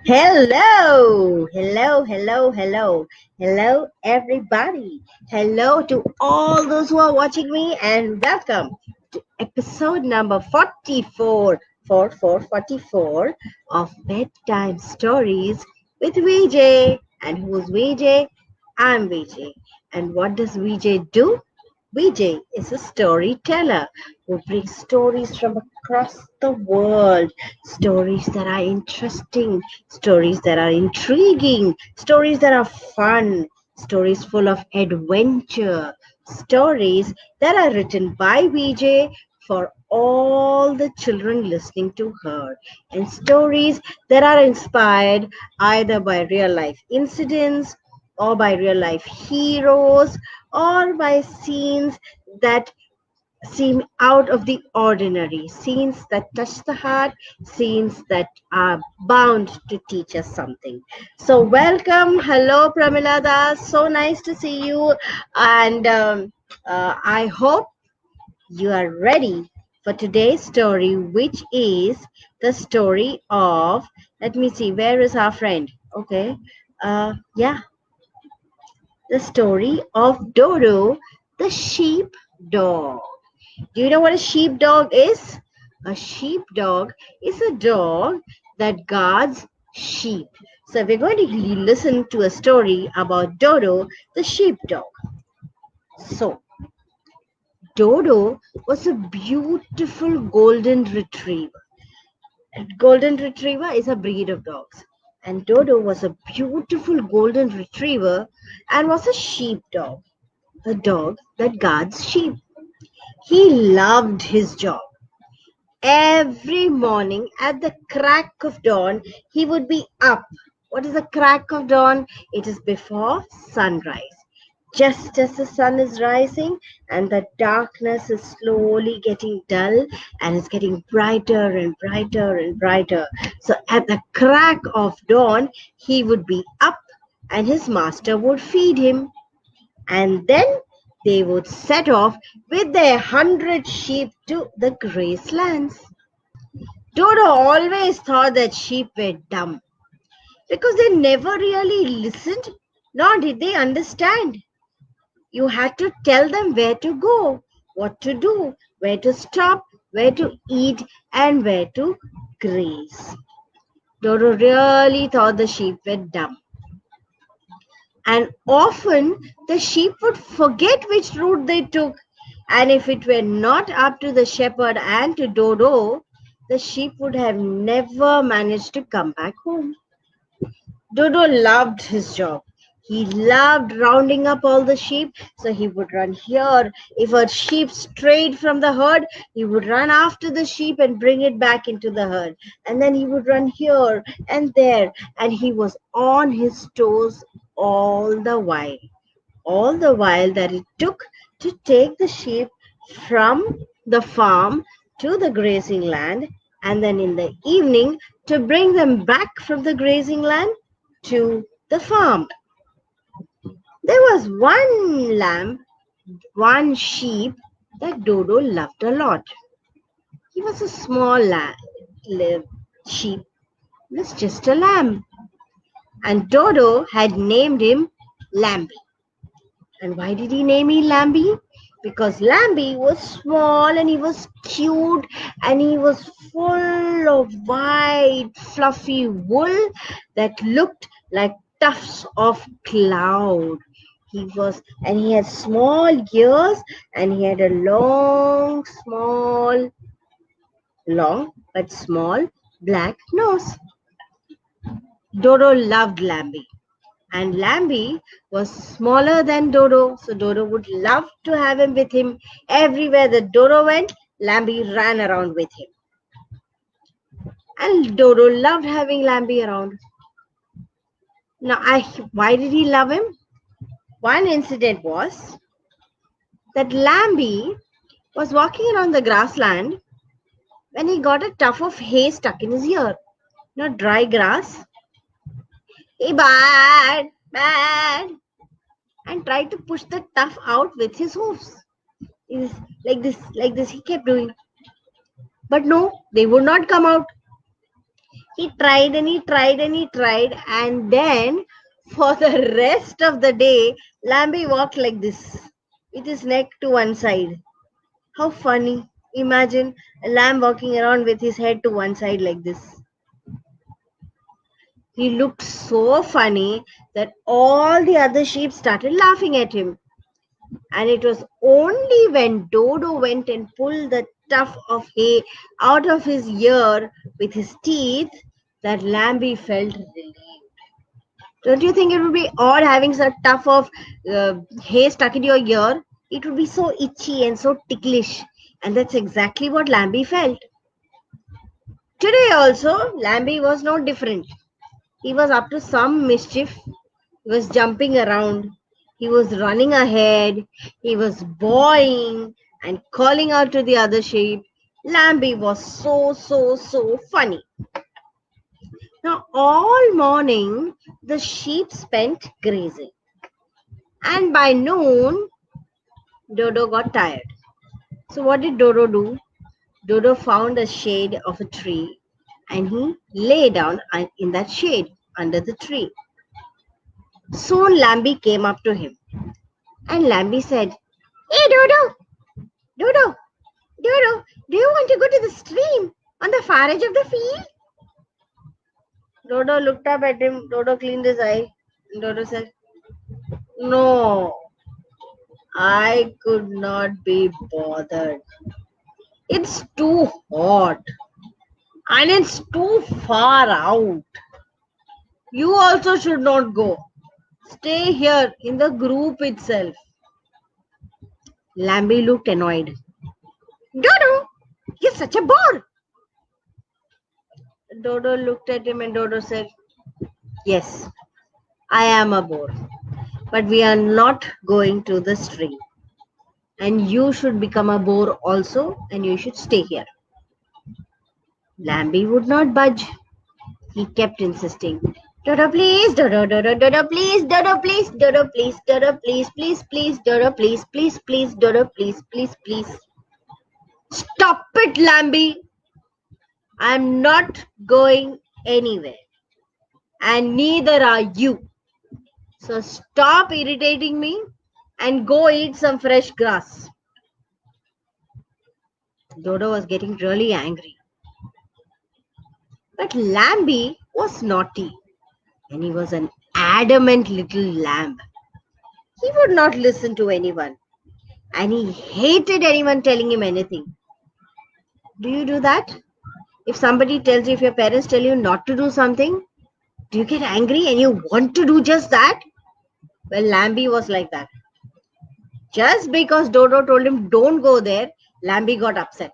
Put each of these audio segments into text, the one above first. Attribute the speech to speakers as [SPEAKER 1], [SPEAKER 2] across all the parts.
[SPEAKER 1] Hello, everybody. Hello to all those who are watching me, and welcome to episode number 44, 44 of Bedtime Stories with VJ. And who's VJ? I'm VJ. And what does VJ do? VJ is a storyteller who brings stories from across the world. Stories that are interesting, stories that are intriguing, stories that are fun, stories full of adventure, stories that are written by VJ for all the children listening to her, and stories that are inspired either by real life incidents or by real life heroes or by scenes that seem out of the ordinary, scenes that touch the heart, scenes that are bound to teach us something. So, welcome. Hello, Pramilada. So nice to see you. And I hope you are ready for today's story, which is the story of, let me see, where is our friend? Okay. Yeah, the story of Dodo the sheepdog. Do you know what a sheepdog is? A sheepdog is a dog that guards sheep. So we're going to listen to a story about Dodo the sheepdog. So Dodo was a beautiful golden retriever. A golden retriever is a breed of dogs. And Dodo was a beautiful golden retriever and was a sheepdog, a dog that guards sheep. He loved his job. Every morning at the crack of dawn, he would be up. What is the crack of dawn? It is before sunrise. Just as the sun is rising and the darkness is slowly getting dull and it's getting brighter and brighter and brighter. So at the crack of dawn, he would be up and his master would feed him. And then they would set off with their 100 sheep to the gracelands. Dodo always thought that sheep were dumb because they never really listened, nor did they understand. You had to tell them where to go, what to do, where to stop, where to eat, and where to graze. Dodo really thought the sheep were dumb. And often the sheep would forget which route they took. And if it were not up to the shepherd and to Dodo, the sheep would have never managed to come back home. Dodo loved his job. He loved rounding up all the sheep, so he would run here. If a sheep strayed from the herd, he would run after the sheep and bring it back into the herd. And then he would run here and there, and he was on his toes all the while that it took to take the sheep from the farm to the grazing land, and then in the evening to bring them back from the grazing land to the farm. There was one sheep that Dodo loved a lot. He was a small sheep. He was just a lamb. And Dodo had named him Lambie. And why did he name him Lambie? Because Lambie was small and he was cute and he was full of white, fluffy wool that looked like tufts of cloud. He had small ears and he had a long but small black nose. Dodo loved Lambie. And Lambie was smaller than Dodo, so Dodo would love to have him with him. Everywhere that Dodo went, Lambie ran around with him. And Dodo loved having Lambie around. Now, why did he love him? One incident was that Lambie was walking around the grassland when he got a tuft of hay stuck in his ear. Dry grass. He bad, and tried to push the tuft out with his hoofs. Like this, he kept doing. But no, they would not come out. He tried and he tried and he tried, and then for the rest of the day, Lambie walked like this, with his neck to one side. How funny. Imagine a lamb walking around with his head to one side like this. He looked so funny that all the other sheep started laughing at him. And it was only when Dodo went and pulled the tuft of hay out of his ear with his teeth that Lambie felt relieved. Don't you think it would be odd having such tuft of hay stuck in your ear? It would be so itchy and so ticklish. And that's exactly what Lambie felt. Today also, Lambie was no different. He was up to some mischief. He was jumping around. He was running ahead. He was bawling and calling out to the other sheep. Lambie was so funny. Now, all morning, the sheep spent grazing. And by noon, Dodo got tired. So, what did Dodo do? Dodo found a shade of a tree and he lay down in that shade under the tree. Soon Lambie came up to him and Lambie said, "Hey Dodo, Dodo, Dodo, do you want to go to the stream on the far edge of the field?" Dodo looked up at him. Dodo cleaned his eye. And Dodo said, "No, I could not be bothered. It's too hot and it's too far out. You also should not go. Stay here in the group itself." Lambie looked annoyed. "Dodo, you're such a bore." Dodo looked at him and Dodo said, "Yes, I am a bore, but we are not going to the stream. And you should become a bore also and you should stay here." Lambie would not budge. He kept insisting, "Dodo, please, Dodo, Dodo, Dodo, please, Dodo, please, Dodo, please, Dodo, please, please, please, Dodo, please, please, please, Dodo, please, please, please." "Stop it, Lambie. I'm not going anywhere. And neither are you. So stop irritating me and go eat some fresh grass." Dodo was getting really angry. But Lambie was naughty. And he was an adamant little lamb. He would not listen to anyone. And he hated anyone telling him anything. Do you do that? If somebody tells you, if your parents tell you not to do something, do you get angry and you want to do just that? Well, Lambie was like that. Just because Dodo told him don't go there, Lambie got upset.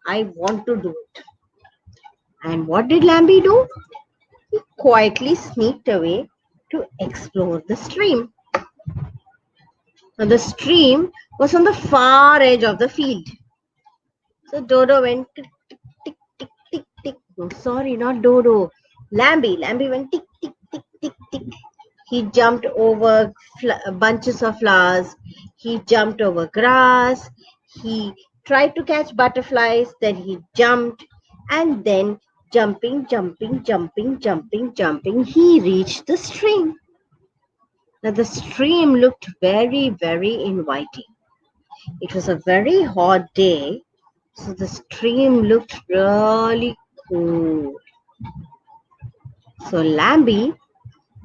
[SPEAKER 1] I want to do it. And what did Lambie do? He quietly sneaked away to explore the stream. Now, the stream was on the far edge of the field. So Dodo went tick, tick, tick, tick, tick, tick. No, sorry, not Dodo. Lambie. Lambie went tick, tick, tick, tick, tick. He jumped over bunches of flowers. He jumped over grass. He tried to catch butterflies. Then he jumped. And then jumping, he reached the stream. Now the stream looked very, very inviting. It was a very hot day, so the stream looked really cool. So Lambie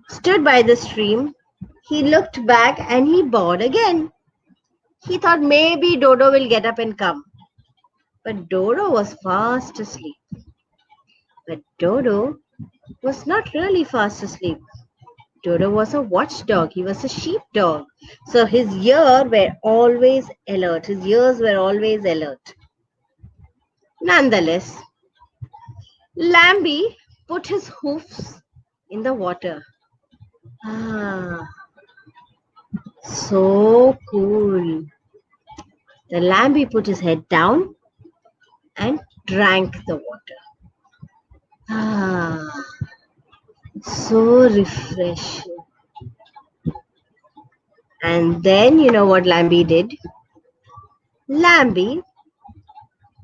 [SPEAKER 1] stood by the stream. He looked back and he bowed again. He thought maybe Dodo will get up and come. But Dodo was fast asleep. But Dodo was not really fast asleep. Dodo was a watchdog. He was a sheepdog. So his ears were always alert. His ears were always alert. Nonetheless, Lambie put his hoofs in the water. So cool. The Lambie put his head down and drank the water. So refreshing. And then you know what Lambie did? Lambie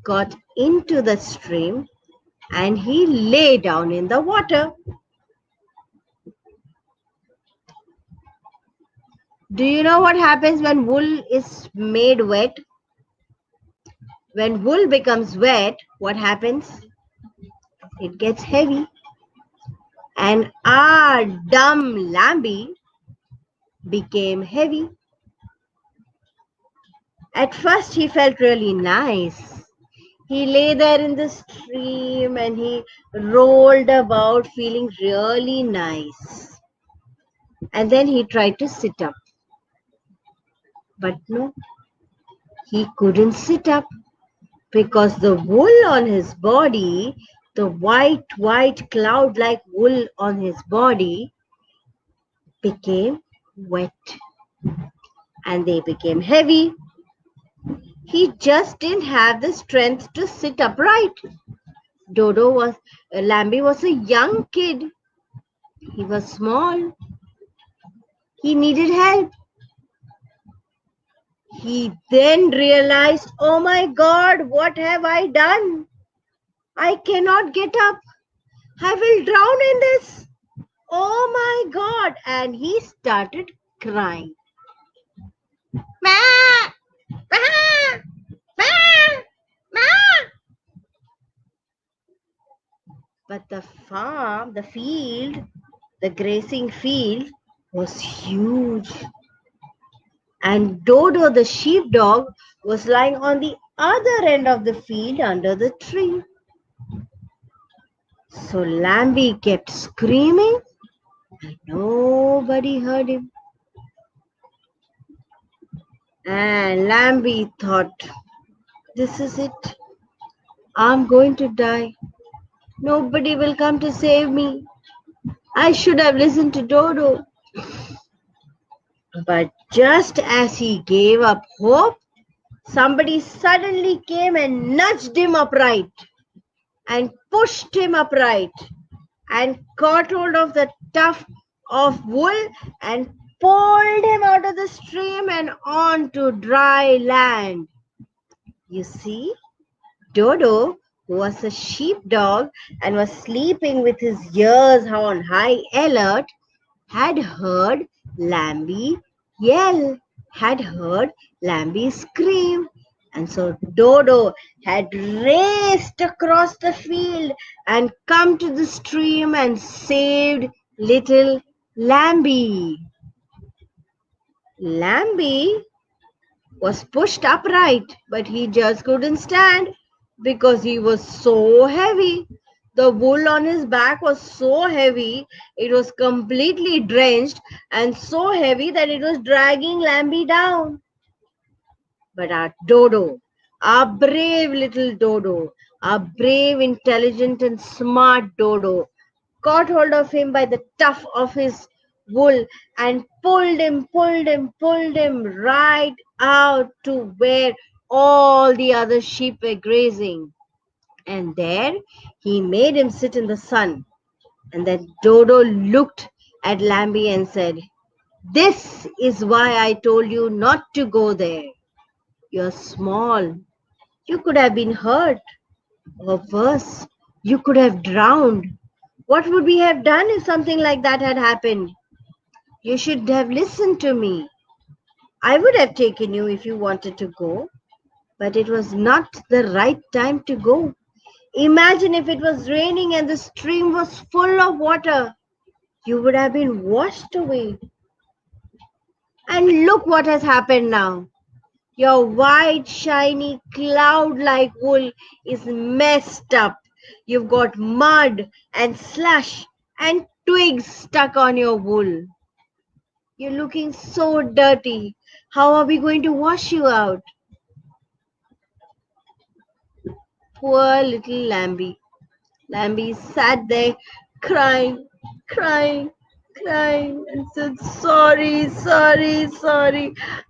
[SPEAKER 1] got into the stream and he lay down in the water. Do you know what happens when wool is made wet? When wool becomes wet, what happens? It gets heavy. And our dumb Lambie became heavy. At first, he felt really nice. He lay there in the stream and he rolled about feeling really nice. And then he tried to sit up. But no, he couldn't sit up because the wool on his body, the white cloud-like wool on his body became wet. And they became heavy. He just didn't have the strength to sit upright. Lambie was a young kid. He was small. He needed help. He then realized, oh my God, what have I done? I cannot get up. I will drown in this. Oh my God. And he started crying. Ma! Ma! Ma! Ma! But the grazing field was huge. And Dodo the sheepdog was lying on the other end of the field under the tree. So Lambie kept screaming and nobody heard him. And Lambie thought, this is it. I'm going to die. Nobody will come to save me. I should have listened to Dodo. But just as he gave up hope, somebody suddenly came and nudged him upright and pushed him upright and caught hold of the tuft of wool and pulled him out of the stream and onto dry land. You see, Dodo, who was a sheepdog and was sleeping with his ears on high alert, had heard Lambie yell, had heard Lambie scream. And so Dodo had raced across the field and come to the stream and saved little Lambie. Lambie was pushed upright, but he just couldn't stand because he was so heavy. The wool on his back was so heavy, it was completely drenched and so heavy that it was dragging Lambie down. But our Dodo, our brave little Dodo, our brave, intelligent and smart Dodo, caught hold of him by the tuft of his wool and pulled him right out to where all the other sheep were grazing. And there he made him sit in the sun. And then Dodo looked at Lambie and said, this is why I told you not to go there. You're small. You could have been hurt. Or worse, you could have drowned. What would we have done if something like that had happened? You should have listened to me. I would have taken you if you wanted to go, but it was not the right time to go. Imagine if it was raining and the stream was full of water. You would have been washed away. And look what has happened now. Your white, shiny, cloud-like wool is messed up. You've got mud and slush and twigs stuck on your wool. You're looking so dirty. How are we going to wash you out? Poor little Lambie. Lambie sat there crying, and said, sorry.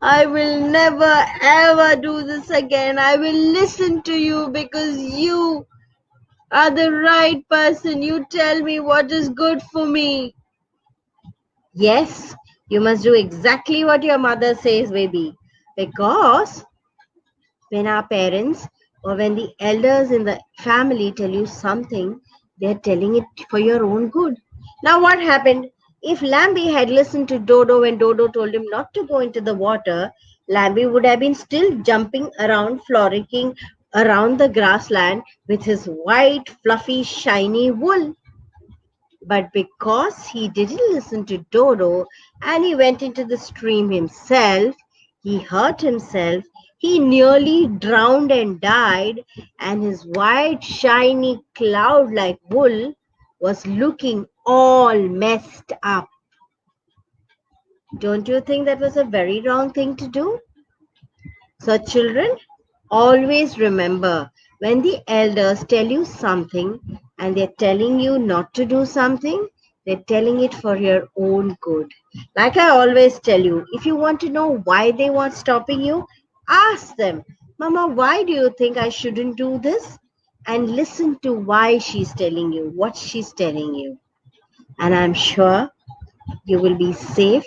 [SPEAKER 1] I will never ever do this again. I will listen to you because you are the right person. You tell me what is good for me. Yes, you must do exactly what your mother says, baby. Because when our parents or when the elders in the family tell you something, they're telling it for your own good. Now, what happened? If Lambie had listened to Dodo when Dodo told him not to go into the water, Lambie would have been still jumping around, frolicking around the grassland with his white, fluffy, shiny wool. But because he didn't listen to Dodo and he went into the stream himself, he hurt himself, he nearly drowned and died, and his white, shiny, cloud like wool was looking all messed up. Don't you think that was a very wrong thing to do? So, children, always remember when the elders tell you something and they're telling you not to do something, they're telling it for your own good. Like I always tell you, if you want to know why they want stopping you, ask them, Mama, why do you think I shouldn't do this? And listen to why she's telling you, what she's telling you. And I'm sure you will be safe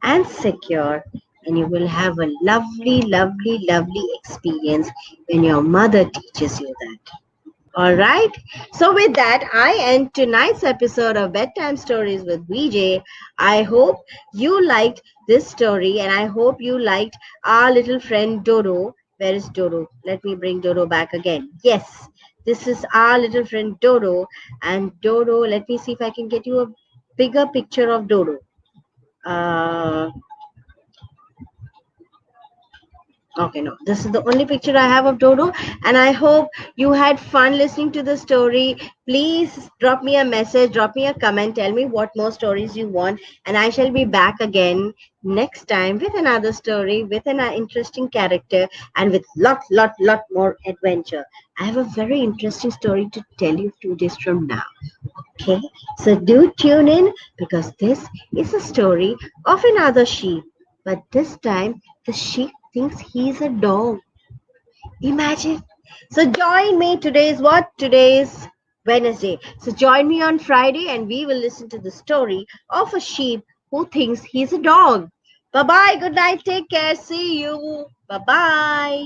[SPEAKER 1] and secure, and you will have a lovely, lovely, lovely experience when your mother teaches you that. All right. So, with that, I end tonight's episode of Bedtime Stories with VJ. I hope you liked this story, and I hope you liked our little friend Dodo. Where is Dodo? Let me bring Dodo back again. Yes, this is our little friend Dodo. And Dodo, let me see if I can get you a bigger picture of Dodo. Uh, Okay, no, this is the only picture I have of Dodo, and I hope you had fun listening to the story. Please drop me a message, drop me a comment, tell me what more stories you want, and I shall be back again next time with another story, with an interesting character, and with lot more adventure. I have a very interesting story to tell you 2 days from now. Okay, so do tune in because this is a story of another sheep, but this time the sheep thinks he's a dog. Imagine. So join me. Today is what? Today is Wednesday. So join me on Friday and we will listen to the story of a sheep who thinks he's a dog. Bye bye. Good night. Take care. See you. Bye bye.